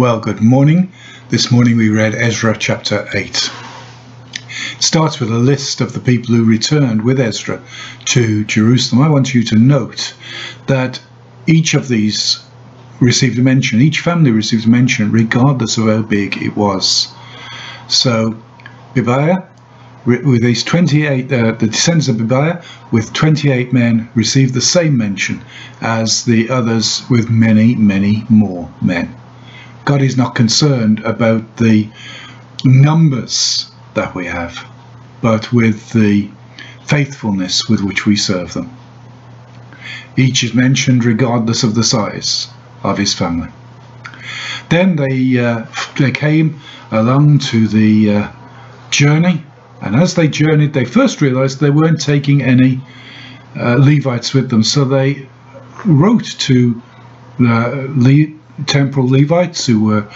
Well, good morning. This morning we read Ezra chapter 8. It starts with a list of the people who returned with Ezra to Jerusalem. I want you to note that each of these received a mention. Each family received a mention regardless of how big it was. So Bibiah, with these 28, the descendants of Bibiah with 28 men received the same mention as the others with many, many more men. God is not concerned about the numbers that we have, but with the faithfulness with which we serve them. Each is mentioned regardless of the size of his family. Then they came along to the journey, and as they journeyed, they first realized they weren't taking any Levites with them, so they wrote to temporal Levites who were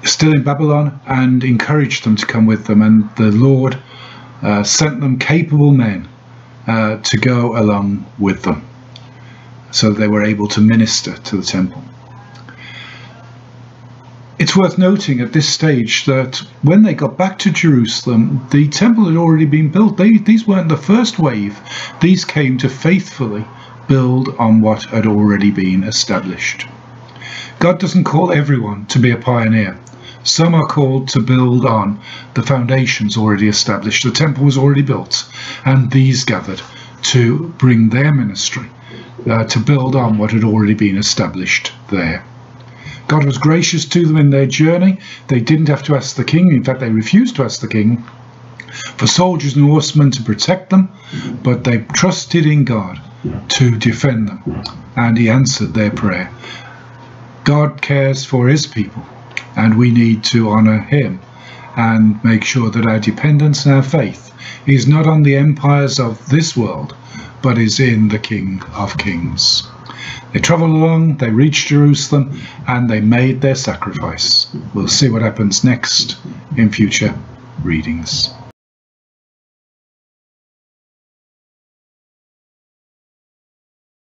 still in Babylon and encouraged them to come with them, and the Lord sent them capable men to go along with them, so they were able to minister to the temple. It's worth noting at this stage that when they got back to Jerusalem, the temple had already been built. These weren't the first wave. These came to faithfully build on what had already been established. God doesn't call everyone to be a pioneer. Some are called to build on the foundations already established. The temple was already built, and these gathered to bring their ministry to build on what had already been established there. God was gracious to them in their journey. They didn't have to ask the king. In fact, they refused to ask the king for soldiers and horsemen to protect them, but they trusted in God to defend them, and he answered their prayer. God cares for his people, and we need to honor him and make sure that our dependence and our faith is not on the empires of this world, but is in the King of Kings. They travelled along, they reached Jerusalem, and they made their sacrifice. We'll see what happens next in future readings.